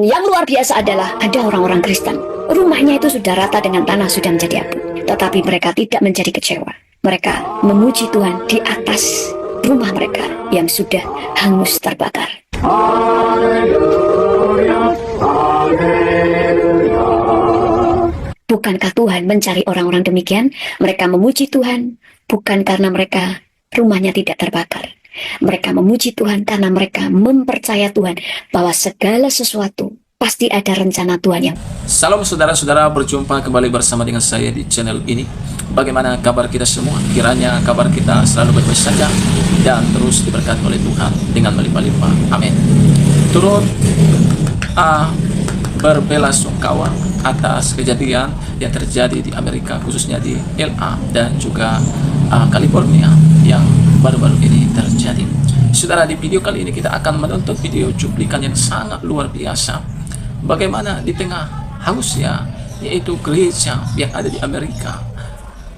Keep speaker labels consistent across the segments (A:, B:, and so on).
A: Yang luar biasa adalah ada orang-orang Kristen. Rumahnya itu sudah rata dengan tanah, sudah menjadi abu. Tetapi mereka tidak menjadi kecewa. Mereka memuji Tuhan di atas rumah mereka yang sudah hangus terbakar. Bukankah Tuhan mencari orang-orang demikian? Mereka memuji Tuhan bukan karena mereka rumahnya tidak terbakar. Mereka memuji Tuhan karena mereka mempercaya Tuhan bahwa segala sesuatu pasti ada rencana Tuhan yang...
B: Salam saudara-saudara, berjumpa kembali bersama dengan saya di channel ini. Bagaimana kabar kita semua? Kiranya kabar kita selalu baik-baik saja dan terus diberkati oleh Tuhan dengan melimpah-limpah. Amin. Turut berbelasungkawa atas kejadian yang terjadi di Amerika, khususnya di LA dan juga California yang baru-baru ini terjadi. Saudara, di video kali ini kita akan menonton video cuplikan yang sangat luar biasa. Bagaimana di tengah hangusnya, yaitu gereja yang ada di Amerika,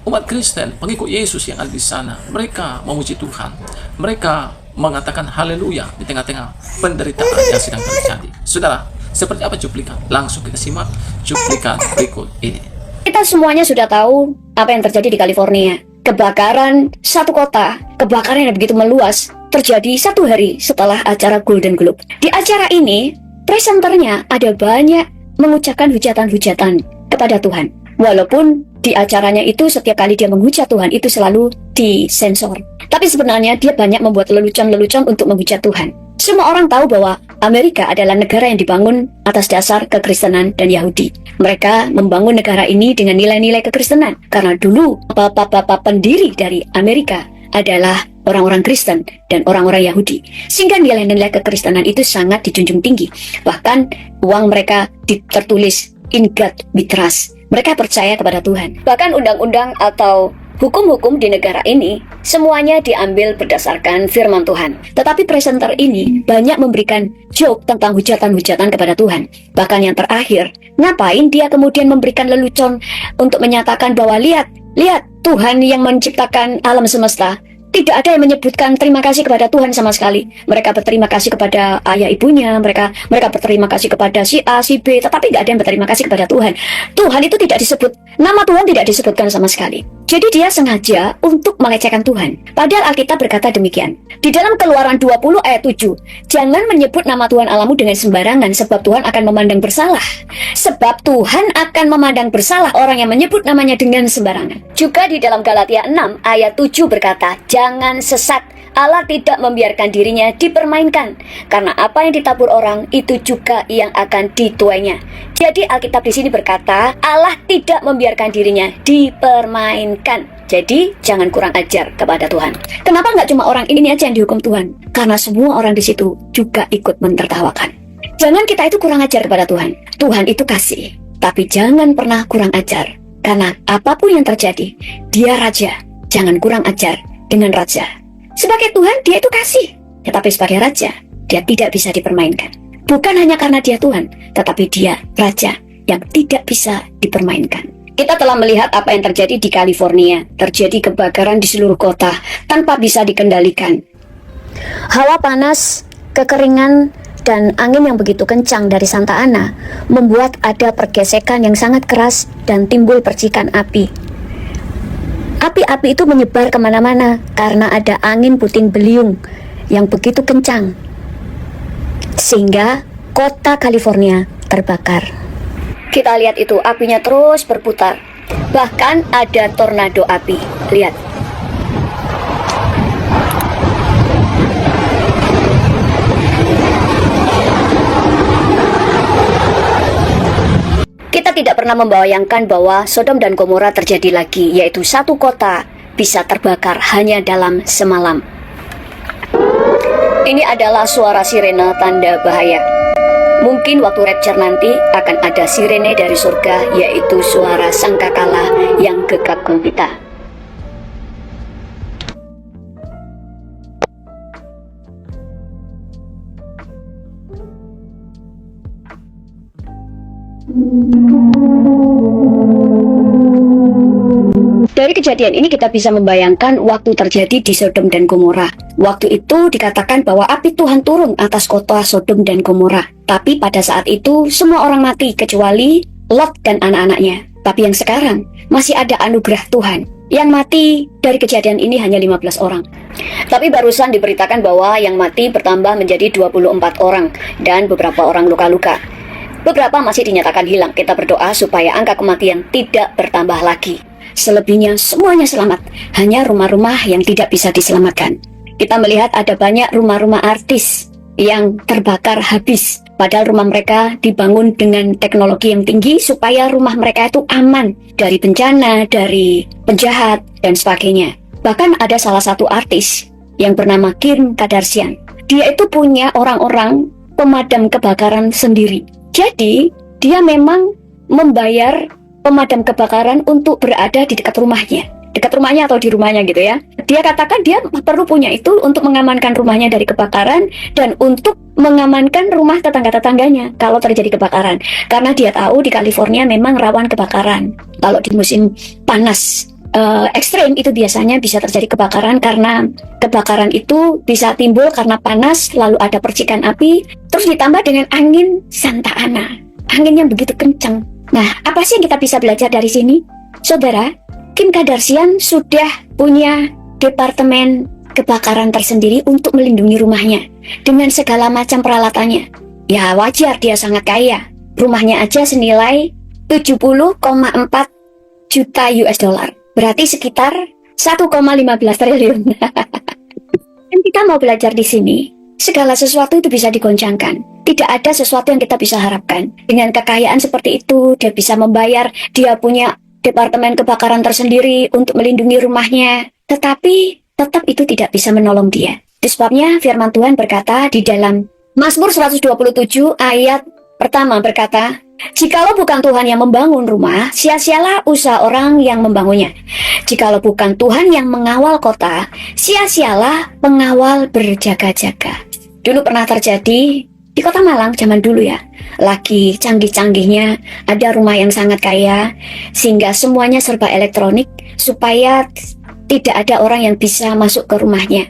B: umat Kristen, pengikut Yesus yang ada di sana, mereka memuji Tuhan. Mereka mengatakan haleluya di tengah-tengah penderitaan yang sedang terjadi. Saudara, seperti apa cuplikan? Langsung kita simak cuplikan berikut ini.
A: Kita semuanya sudah tahu apa yang terjadi di California. Kebakaran satu kota, kebakaran yang begitu meluas, terjadi satu hari setelah acara Golden Globe. Di acara ini, presenternya ada banyak mengucapkan hujatan-hujatan kepada Tuhan. Walaupun di acaranya itu setiap kali dia menghujat Tuhan itu selalu disensor. Tapi sebenarnya dia banyak membuat lelucon-lelucon untuk menghujat Tuhan. Semua orang tahu bahwa Amerika adalah negara yang dibangun atas dasar kekristenan dan Yahudi. Mereka membangun negara ini dengan nilai-nilai kekristenan. Karena dulu bapak-bapak pendiri dari Amerika adalah orang-orang Kristen dan orang-orang Yahudi. Sehingga nilai-nilai kekristenan itu sangat dijunjung tinggi. Bahkan uang mereka tertulis "In God We Trust". Mereka percaya kepada Tuhan. Bahkan undang-undang atau hukum-hukum di negara ini semuanya diambil berdasarkan firman Tuhan. Tetapi presenter ini banyak memberikan joke tentang hujatan-hujatan kepada Tuhan. Bahkan yang terakhir, ngapain dia kemudian memberikan lelucon untuk menyatakan bahwa lihat Tuhan yang menciptakan alam semesta. Tidak ada yang menyebutkan terima kasih kepada Tuhan sama sekali. Mereka berterima kasih kepada ayah ibunya, mereka berterima kasih kepada si A, si B, tetapi tidak ada yang berterima kasih kepada Tuhan. Tuhan itu tidak disebut, nama Tuhan tidak disebutkan sama sekali. Jadi dia sengaja untuk melecehkan Tuhan. Padahal Alkitab berkata demikian. Di dalam Keluaran 20 ayat 7, jangan menyebut nama Tuhan Allahmu dengan sembarangan, sebab Tuhan akan memandang bersalah. Sebab Tuhan akan memandang bersalah orang yang menyebut namanya dengan sembarangan. Juga di dalam Galatia 6 ayat 7 berkata, jangan sesat, Allah tidak membiarkan dirinya dipermainkan, karena apa yang ditabur orang itu juga yang akan dituainya. Jadi Alkitab di sini berkata, Allah tidak membiarkan dirinya dipermainkan. Jadi jangan kurang ajar kepada Tuhan. Kenapa nggak cuma orang ini aja yang dihukum Tuhan? Karena semua orang di situ juga ikut mentertawakan. Jangan kita itu kurang ajar kepada Tuhan. Tuhan itu kasih, tapi jangan pernah kurang ajar. Karena apapun yang terjadi, dia raja. Jangan kurang ajar dengan raja. Sebagai Tuhan, dia itu kasih. Tetapi sebagai raja, dia tidak bisa dipermainkan. Bukan hanya karena dia Tuhan, tetapi dia raja yang tidak bisa dipermainkan. Kita telah melihat apa yang terjadi di California. Terjadi kebakaran di seluruh kota tanpa bisa dikendalikan. Hawa panas, kekeringan, dan angin yang begitu kencang dari Santa Ana membuat ada pergesekan yang sangat keras dan timbul percikan api. Api-api itu menyebar kemana-mana karena ada angin puting beliung yang begitu kencang, sehingga kota California terbakar. Kita lihat itu, apinya terus berputar. Bahkan ada tornado api. Lihat. Kita tidak pernah membayangkan bahwa Sodom dan Gomora terjadi lagi, yaitu satu kota bisa terbakar hanya dalam semalam. Ini adalah suara sirene tanda bahaya. Mungkin waktu rapture nanti akan ada sirene dari surga, yaitu suara sangkakala yang gegap gempita. Dari kejadian ini kita bisa membayangkan waktu terjadi di Sodom dan Gomora. Waktu itu dikatakan bahwa api Tuhan turun atas kota Sodom dan Gomora. Tapi pada saat itu semua orang mati kecuali Lot dan anak-anaknya. Tapi yang sekarang masih ada anugerah Tuhan. Yang mati dari kejadian ini hanya 15 orang. Tapi barusan diberitakan bahwa yang mati bertambah menjadi 24 orang dan beberapa orang luka-luka. Beberapa masih dinyatakan hilang. Kita berdoa supaya angka kematian tidak bertambah lagi. Selebihnya semuanya selamat, hanya rumah-rumah yang tidak bisa diselamatkan. Kita melihat ada banyak rumah-rumah artis yang terbakar habis, padahal rumah mereka dibangun dengan teknologi yang tinggi supaya rumah mereka itu aman dari bencana, dari penjahat, dan sebagainya. Bahkan ada salah satu artis yang bernama Kim Kardashian. Dia itu punya orang-orang pemadam kebakaran sendiri. Jadi, dia memang membayar pemadam kebakaran untuk berada di dekat rumahnya atau di rumahnya gitu ya. Dia katakan dia perlu punya itu untuk mengamankan rumahnya dari kebakaran dan untuk mengamankan rumah tetangga-tetangganya kalau terjadi kebakaran. Karena dia tahu di California memang rawan kebakaran. Kalau di musim panas ekstrim itu biasanya bisa terjadi kebakaran karena kebakaran itu bisa timbul karena panas, lalu ada percikan api, terus ditambah dengan angin Santa Ana, angin yang begitu kencang. Nah, apa sih yang kita bisa belajar dari sini? Saudara, Kim Kardashian sudah punya departemen kebakaran tersendiri untuk melindungi rumahnya dengan segala macam peralatannya. Ya wajar, dia sangat kaya. Rumahnya aja senilai 70,4 juta US dollar. Berarti sekitar 1,15 triliun. Dan kita mau belajar di sini, segala sesuatu itu bisa digoncangkan. Tidak ada sesuatu yang kita bisa harapkan. Dengan kekayaan seperti itu, dia bisa membayar, dia punya departemen kebakaran tersendiri untuk melindungi rumahnya. Tetapi, tetap itu tidak bisa menolong dia. Itu sebabnya firman Tuhan berkata di dalam Mazmur 127 ayat pertama berkata, "Jikalau bukan Tuhan yang membangun rumah, sia-sialah usaha orang yang membangunnya. Jikalau bukan Tuhan yang mengawal kota, sia-sialah pengawal berjaga-jaga." Dulu pernah terjadi di Kota Malang zaman dulu ya, lagi canggih-canggihnya, ada rumah yang sangat kaya, sehingga semuanya serba elektronik, supaya tidak ada orang yang bisa masuk ke rumahnya.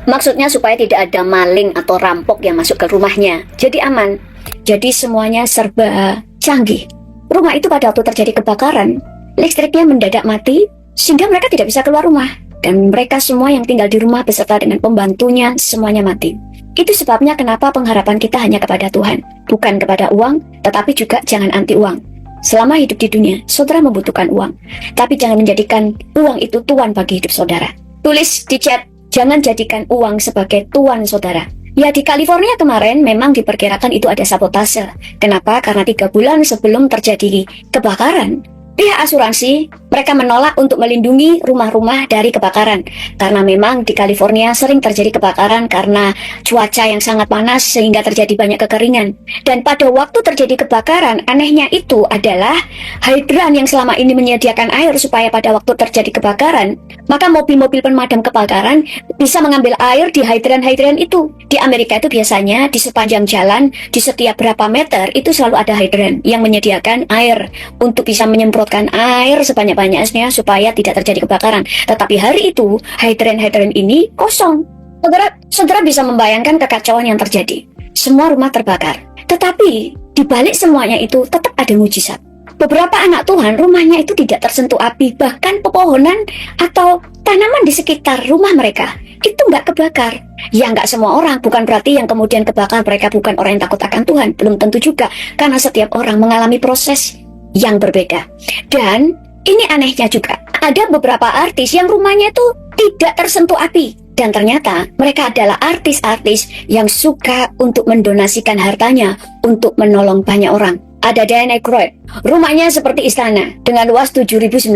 A: Maksudnya supaya tidak ada maling atau rampok yang masuk ke rumahnya, jadi aman. Jadi semuanya serba canggih. Rumah itu pada waktu terjadi kebakaran, listriknya mendadak mati, sehingga mereka tidak bisa keluar rumah. Dan mereka semua yang tinggal di rumah beserta dengan pembantunya, semuanya mati. Itu sebabnya kenapa pengharapan kita hanya kepada Tuhan, bukan kepada uang, tetapi juga jangan anti uang. Selama hidup di dunia, saudara membutuhkan uang, tapi jangan menjadikan uang itu tuan bagi hidup saudara. Tulis di chat, jangan jadikan uang sebagai tuan saudara. Ya, di California kemarin memang diperkirakan itu ada sabotase. Kenapa? Karena 3 bulan sebelum terjadi kebakaran, pihak asuransi mereka menolak untuk melindungi rumah-rumah dari kebakaran. Karena memang di California sering terjadi kebakaran karena cuaca yang sangat panas sehingga terjadi banyak kekeringan. Dan pada waktu terjadi kebakaran, anehnya itu adalah hidran yang selama ini menyediakan air supaya pada waktu terjadi kebakaran, maka mobil-mobil pemadam kebakaran bisa mengambil air di hidran-hidran itu. Di Amerika itu biasanya di sepanjang jalan, di setiap berapa meter itu selalu ada hidran yang menyediakan air untuk bisa menyemprotkan air sebanyak-banyaknya supaya tidak terjadi kebakaran. Tetapi hari itu hidran-hidran ini kosong. Saudara bisa membayangkan kekacauan yang terjadi. Semua rumah terbakar. Tetapi di balik semuanya itu tetap ada mujizat. Beberapa anak Tuhan rumahnya itu tidak tersentuh api, bahkan pepohonan atau tanaman di sekitar rumah mereka itu nggak kebakar. Ya nggak semua orang, bukan berarti yang kemudian kebakar mereka bukan orang yang takut akan Tuhan, belum tentu juga, karena setiap orang mengalami proses yang berbeda. Dan ini anehnya juga, ada beberapa artis yang rumahnya itu tidak tersentuh api. Dan ternyata mereka adalah artis-artis yang suka untuk mendonasikan hartanya untuk menolong banyak orang. Ada Diane Aykroyd, rumahnya seperti istana dengan luas 7.900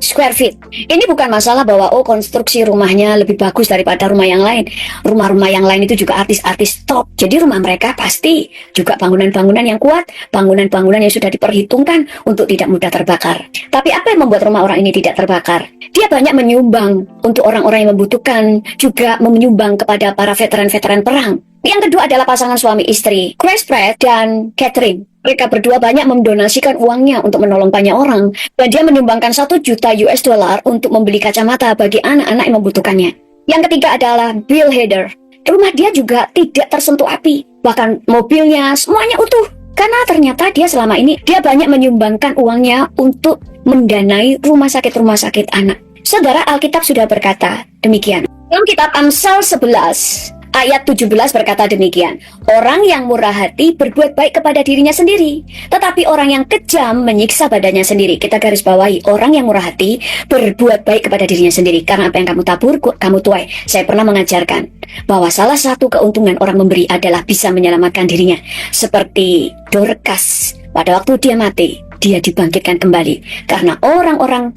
A: square feet. Ini bukan masalah bahwa konstruksi rumahnya lebih bagus daripada rumah yang lain. Rumah-rumah yang lain itu juga artis-artis top. Jadi rumah mereka pasti juga bangunan-bangunan yang kuat, bangunan-bangunan yang sudah diperhitungkan untuk tidak mudah terbakar. Tapi apa yang membuat rumah orang ini tidak terbakar? Dia banyak menyumbang untuk orang-orang yang membutuhkan, juga menyumbang kepada para veteran-veteran perang. Yang kedua adalah pasangan suami istri, Chris Pratt dan Catherine. Mereka berdua banyak mendonasikan uangnya untuk menolong banyak orang. Dan dia menyumbangkan 1 juta US dollar untuk membeli kacamata bagi anak-anak yang membutuhkannya. Yang ketiga adalah Bill Hader. Rumah dia juga tidak tersentuh api. Bahkan mobilnya semuanya utuh. Karena ternyata dia selama ini, dia banyak menyumbangkan uangnya untuk mendanai rumah sakit anak. Saudara, Alkitab sudah berkata demikian. Dalam kitab Amsal 11 ayat 17 berkata demikian. Orang yang murah hati berbuat baik kepada dirinya sendiri, tetapi orang yang kejam menyiksa badannya sendiri. Kita garis bawahi, orang yang murah hati berbuat baik kepada dirinya sendiri. Karena apa yang kamu tabur, kamu tuai. Saya pernah mengajarkan bahwa salah satu keuntungan orang memberi adalah bisa menyelamatkan dirinya. Seperti Dorcas, pada waktu dia mati, dia dibangkitkan kembali. Karena orang-orang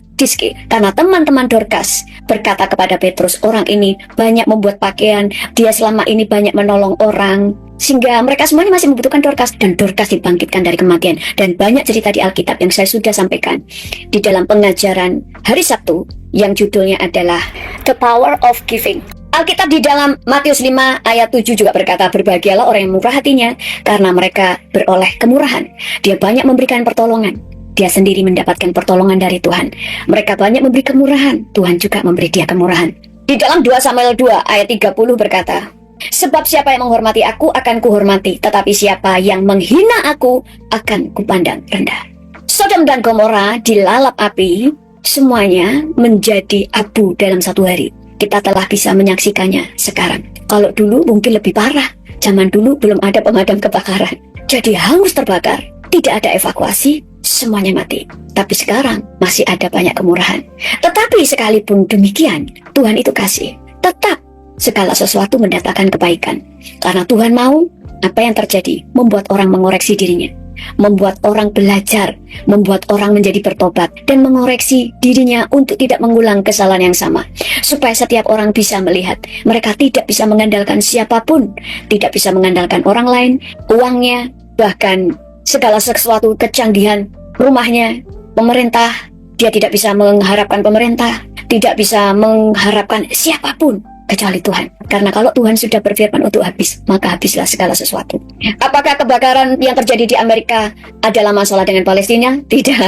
A: karena teman-teman Dorcas berkata kepada Petrus, orang ini banyak membuat pakaian, dia selama ini banyak menolong orang, sehingga mereka semuanya masih membutuhkan Dorcas, dan Dorcas dibangkitkan dari kematian. Dan banyak cerita di Alkitab yang saya sudah sampaikan di dalam pengajaran hari Sabtu yang judulnya adalah The Power of Giving. Alkitab di dalam Matius 5 ayat 7 juga berkata, berbahagialah orang yang murah hatinya, karena mereka beroleh kemurahan. Dia banyak memberikan pertolongan, dia sendiri mendapatkan pertolongan dari Tuhan. Mereka banyak memberi kemurahan, Tuhan juga memberi dia kemurahan. Di dalam 2 Samuel 2 ayat 30 berkata, sebab siapa yang menghormati aku akan kuhormati, tetapi siapa yang menghina aku akan kupandang rendah. Sodom dan Gomora dilalap api, semuanya menjadi abu dalam 1 hari. Kita telah bisa menyaksikannya sekarang. Kalau dulu mungkin lebih parah. Zaman dulu belum ada pemadam kebakaran. Jadi hangus terbakar, tidak ada evakuasi, semuanya mati. Tapi sekarang masih ada banyak kemurahan. Tetapi sekalipun demikian, Tuhan itu kasih. Tetap segala sesuatu mendatangkan kebaikan. Karena Tuhan mau apa yang terjadi membuat orang mengoreksi dirinya, membuat orang belajar, membuat orang menjadi bertobat, dan mengoreksi dirinya untuk tidak mengulang kesalahan yang sama. Supaya setiap orang bisa melihat, mereka tidak bisa mengandalkan siapapun, tidak bisa mengandalkan orang lain, uangnya, bahkan segala sesuatu kecanggihan rumahnya, pemerintah. Dia tidak bisa mengharapkan pemerintah, tidak bisa mengharapkan siapapun kecuali Tuhan. Karena kalau Tuhan sudah berfirman untuk habis, maka habislah segala sesuatu. Apakah kebakaran yang terjadi di Amerika adalah masalah dengan Palestina? Tidak.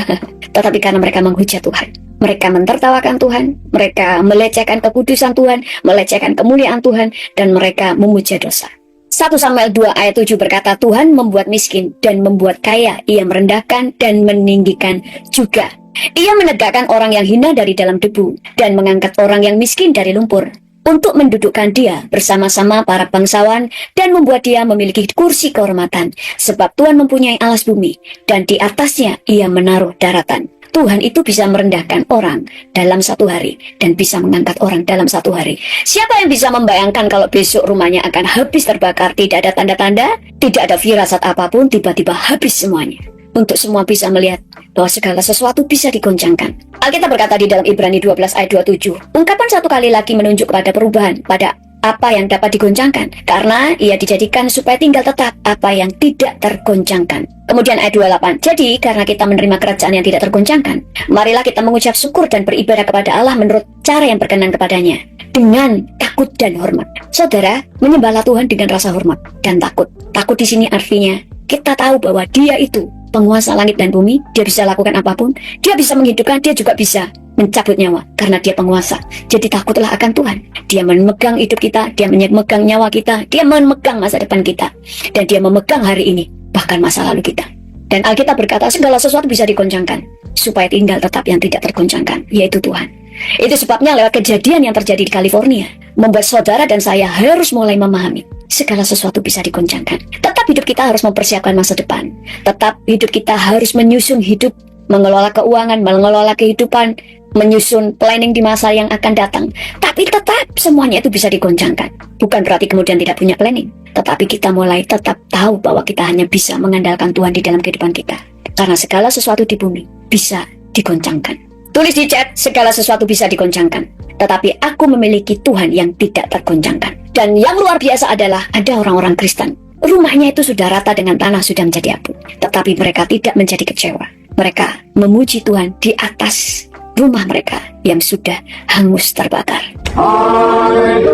A: Tetapi karena mereka menghujat Tuhan, mereka mentertawakan Tuhan, mereka melecehkan kekudusan Tuhan, melecehkan kemuliaan Tuhan, dan mereka memuja dosa. 1 Samuel 2 ayat 7 berkata, Tuhan membuat miskin dan membuat kaya, ia merendahkan dan meninggikan juga. Ia menegakkan orang yang hina dari dalam debu, dan mengangkat orang yang miskin dari lumpur, untuk mendudukkan dia bersama-sama para bangsawan dan membuat dia memiliki kursi kehormatan. Sebab Tuhan mempunyai alas bumi, dan di atasnya ia menaruh daratan. Tuhan itu bisa merendahkan orang dalam 1 hari dan bisa mengangkat orang dalam 1 hari. Siapa yang bisa membayangkan kalau besok rumahnya akan habis terbakar, tidak ada tanda-tanda, tidak ada firasat apapun, tiba-tiba habis semuanya. Untuk semua bisa melihat bahwa segala sesuatu bisa digoncangkan. Alkitab berkata di dalam Ibrani 12 ayat 27, ungkapan 1 kali lagi menunjuk kepada perubahan, pada apa yang dapat digoncangkan, karena ia dijadikan supaya tinggal tetap apa yang tidak tergoncangkan. Kemudian ayat 28, jadi karena kita menerima kerajaan yang tidak tergoncangkan, marilah kita mengucap syukur dan beribadah kepada Allah menurut cara yang berkenan kepadanya, dengan takut dan hormat. Saudara, menyembahlah Tuhan dengan rasa hormat dan takut. Takut di sini artinya kita tahu bahwa Dia itu penguasa langit dan bumi, Dia bisa lakukan apapun, Dia bisa menghidupkan, Dia juga bisa mencabut nyawa, karena Dia penguasa. Jadi takutlah akan Tuhan. Dia memegang hidup kita, Dia memegang nyawa kita, Dia memegang masa depan kita, dan Dia memegang hari ini, bahkan masa lalu kita. Dan Alkitab berkata segala sesuatu bisa digoncangkan, supaya tinggal tetap yang tidak tergoncangkan, yaitu Tuhan. Itu sebabnya lewat kejadian yang terjadi di California, membuat saudara dan saya harus mulai memahami segala sesuatu bisa digoncangkan. Tetap hidup kita harus mempersiapkan masa depan. Tetap hidup kita harus menyusun hidup, mengelola keuangan, mengelola kehidupan, menyusun planning di masa yang akan datang. Tapi tetap semuanya itu bisa digoncangkan. Bukan berarti kemudian tidak punya planning, tetapi kita mulai tetap tahu bahwa kita hanya bisa mengandalkan Tuhan di dalam kehidupan kita. Karena segala sesuatu di bumi bisa digoncangkan. Tulis di chat, segala sesuatu bisa digoncangkan, tetapi aku memiliki Tuhan yang tidak tergoncangkan. Dan yang luar biasa adalah ada orang-orang Kristen, rumahnya itu sudah rata dengan tanah, sudah menjadi abu, tetapi mereka tidak menjadi kecewa. Mereka memuji Tuhan di atas rumah mereka yang sudah hangus terbakar. Haleluya,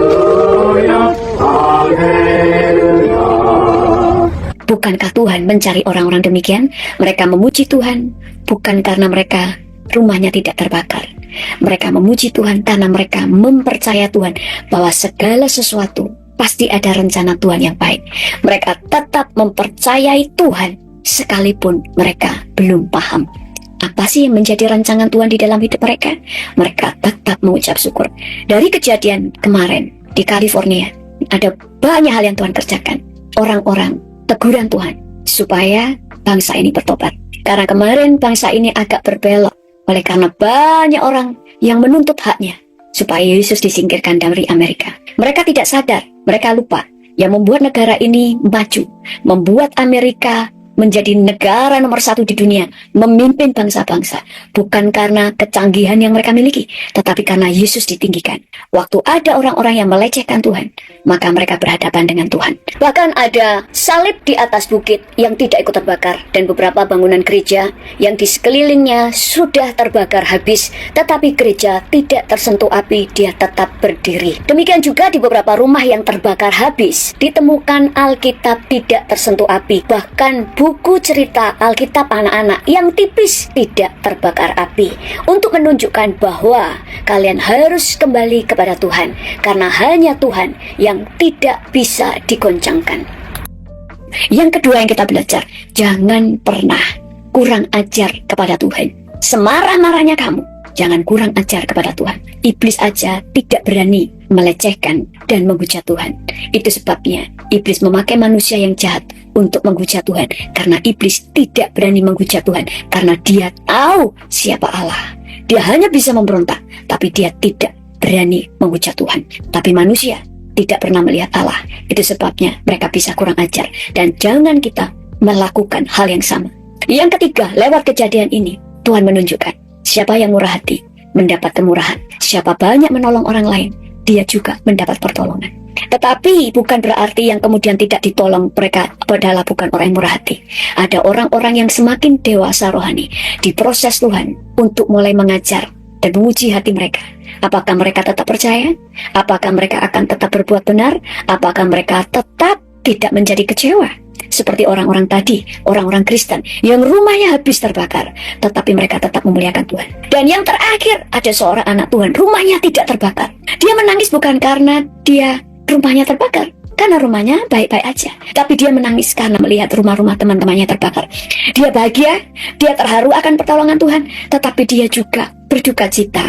A: haleluya. Bukankah Tuhan mencari orang-orang demikian? Mereka memuji Tuhan bukan karena mereka rumahnya tidak terbakar. Mereka memuji Tuhan karena mereka mempercaya Tuhan bahwa segala sesuatu pasti ada rencana Tuhan yang baik. Mereka tetap mempercayai Tuhan sekalipun mereka belum paham apa sih yang menjadi rancangan Tuhan di dalam hidup mereka. Mereka tetap mengucap syukur. Dari kejadian kemarin di California, ada banyak hal yang Tuhan kerjakan. Orang-orang teguran Tuhan supaya bangsa ini bertobat. Karena kemarin bangsa ini agak berbelok oleh karena banyak orang yang menuntut haknya supaya Yesus disingkirkan dari Amerika. Mereka tidak sadar, mereka lupa yang membuat negara ini maju, membuat Amerika menjadi negara nomor 1 di dunia, memimpin bangsa-bangsa, bukan karena kecanggihan yang mereka miliki, tetapi karena Yesus ditinggikan. Waktu ada orang-orang yang melecehkan Tuhan, maka mereka berhadapan dengan Tuhan. Bahkan ada salib di atas bukit yang tidak ikut terbakar, dan beberapa bangunan gereja yang di sekelilingnya sudah terbakar habis, tetapi gereja tidak tersentuh api, dia tetap berdiri. Demikian juga di beberapa rumah yang terbakar habis, ditemukan Alkitab tidak tersentuh api, bahkan buku cerita Alkitab anak-anak yang tipis tidak terbakar api, untuk menunjukkan bahwa kalian harus kembali kepada Tuhan, karena hanya Tuhan yang tidak bisa digoncangkan. Yang kedua yang kita belajar, jangan pernah kurang ajar kepada Tuhan. Semarah-marahnya kamu, jangan kurang ajar kepada Tuhan. Iblis aja tidak berani melecehkan dan menghujat Tuhan. Itu sebabnya iblis memakai manusia yang jahat untuk menghujat Tuhan. Karena iblis tidak berani menghujat Tuhan, karena dia tahu siapa Allah. Dia hanya bisa memberontak, tapi dia tidak berani menghujat Tuhan. Tapi manusia tidak pernah melihat Allah. Itu sebabnya mereka bisa kurang ajar. Dan jangan kita melakukan hal yang sama. Yang ketiga, lewat kejadian ini Tuhan menunjukkan siapa yang murah hati mendapat kemurahan. Siapa banyak menolong orang lain, dia juga mendapat pertolongan. Tetapi bukan berarti yang kemudian tidak ditolong mereka adalah bukan orang yang murah hati. Ada orang-orang yang semakin dewasa rohani diproses Tuhan untuk mulai mengajar dan menguji hati mereka. Apakah mereka tetap percaya? Apakah mereka akan tetap berbuat benar? Apakah mereka tetap tidak menjadi kecewa? Seperti orang-orang tadi, orang-orang Kristen yang rumahnya habis terbakar, tetapi mereka tetap memuliakan Tuhan. Dan yang terakhir, ada seorang anak Tuhan, rumahnya tidak terbakar. Dia menangis bukan karena dia rumahnya terbakar, karena rumahnya baik-baik aja, tapi dia menangis karena melihat rumah-rumah teman-temannya terbakar. Dia bahagia, dia terharu akan pertolongan Tuhan, tetapi dia juga berduka cita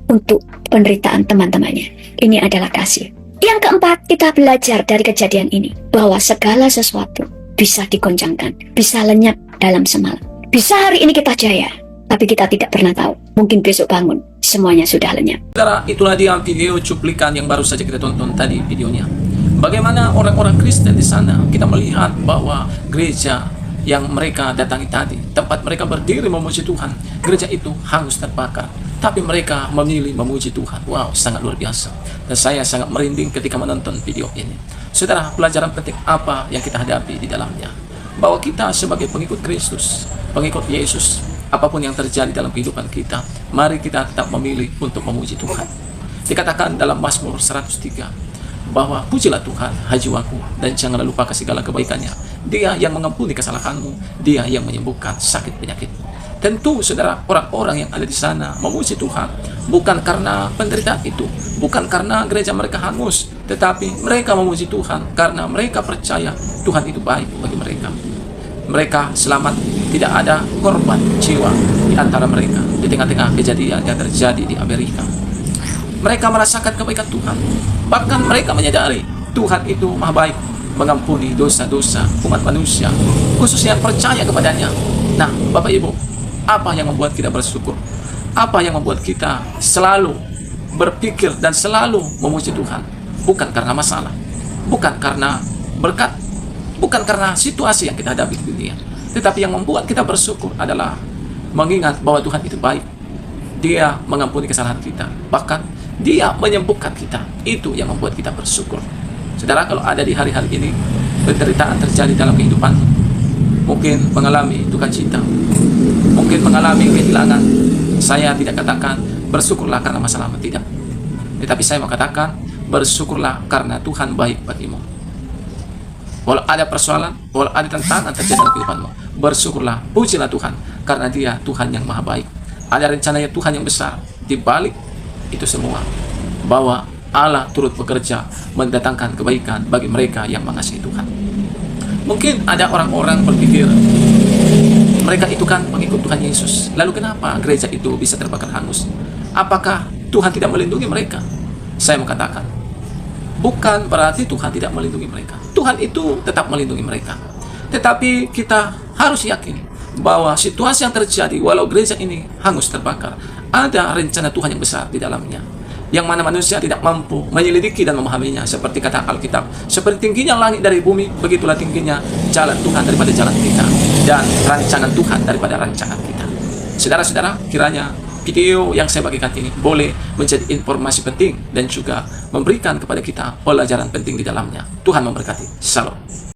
A: untuk penderitaan teman-temannya. Ini adalah kasih. Yang keempat, kita belajar dari kejadian ini bahwa segala sesuatu bisa digoncangkan, bisa lenyap dalam semalam. Bisa hari ini kita jaya, tapi kita tidak pernah tahu. Mungkin besok bangun, semuanya sudah lenyap.
B: Saudara, itulah dia video cuplikan yang baru saja kita tonton tadi videonya. Bagaimana orang-orang Kristen di sana, kita melihat bahwa gereja yang mereka datangi tadi, tempat mereka berdiri memuji Tuhan, gereja itu hangus terbakar. Tapi mereka memilih memuji Tuhan. Wow, sangat luar biasa. Dan saya sangat merinding ketika menonton video ini. Saudara, pelajaran penting apa yang kita hadapi di dalamnya? Bahwa kita sebagai pengikut Kristus, pengikut Yesus, apapun yang terjadi dalam kehidupan kita, mari kita tetap memilih untuk memuji Tuhan. Dikatakan dalam Mazmur 103, bahwa pujilah Tuhan, hai jiwaku, dan janganlah lupa segala kebaikannya. Dia yang mengampuni kesalahanmu, dia yang menyembuhkan sakit penyakitmu. Tentu saudara, orang-orang yang ada di sana memuji Tuhan bukan karena penderitaan itu, bukan karena gereja mereka hangus, tetapi mereka memuji Tuhan karena mereka percaya Tuhan itu baik bagi mereka. Mereka selamat, tidak ada korban jiwa di antara mereka di tengah-tengah kejadian yang terjadi di Amerika. Mereka merasakan kebaikan Tuhan, bahkan mereka menyadari Tuhan itu maha baik, mengampuni dosa-dosa umat manusia, khususnya yang percaya kepadanya. Nah, Bapak Ibu, apa yang membuat kita bersyukur? Apa yang membuat kita selalu berpikir dan selalu memuji Tuhan? Bukan karena masalah, bukan karena berkat, bukan karena situasi yang kita hadapi di dunia, tetapi yang membuat kita bersyukur adalah mengingat bahwa Tuhan itu baik. Dia mengampuni kesalahan kita, bahkan Dia menyembuhkan kita. Itu yang membuat kita bersyukur. Saudara, kalau ada di hari-hari ini penderitaan terjadi dalam kehidupan, mungkin mengalami duka cita, mungkin mengalami kehilangan, saya tidak katakan bersyukurlah karena masalah, tidak. Tetapi saya mau katakan bersyukurlah karena Tuhan baik bagimu. walau ada persoalan, walau ada tantangan terjadi dalam kehidupanmu, bersyukurlah, pujilah Tuhan, karena Dia Tuhan yang maha baik. Ada rencananya Tuhan yang besar di balik itu semua, bahwa Allah turut bekerja mendatangkan kebaikan bagi mereka yang mengasihi Tuhan. Mungkin ada orang-orang berpikir, mereka itu kan pengikut Tuhan Yesus, lalu kenapa gereja itu bisa terbakar hangus? Apakah Tuhan tidak melindungi mereka? Saya mengatakan, bukan berarti Tuhan tidak melindungi mereka. Tuhan itu tetap melindungi mereka. Tetapi kita harus yakin bahwa situasi yang terjadi, walau gereja ini hangus terbakar, ada rencana Tuhan yang besar di dalamnya, yang mana manusia tidak mampu menyelidiki dan memahaminya. Seperti kata Alkitab, seperti tingginya langit dari bumi, begitulah tingginya jalan Tuhan daripada jalan kita, dan rancangan Tuhan daripada rancangan kita. Saudara-saudara, kiranya video yang saya bagikan ini boleh menjadi informasi penting dan juga memberikan kepada kita pelajaran penting di dalamnya. Tuhan memberkati. Shalom.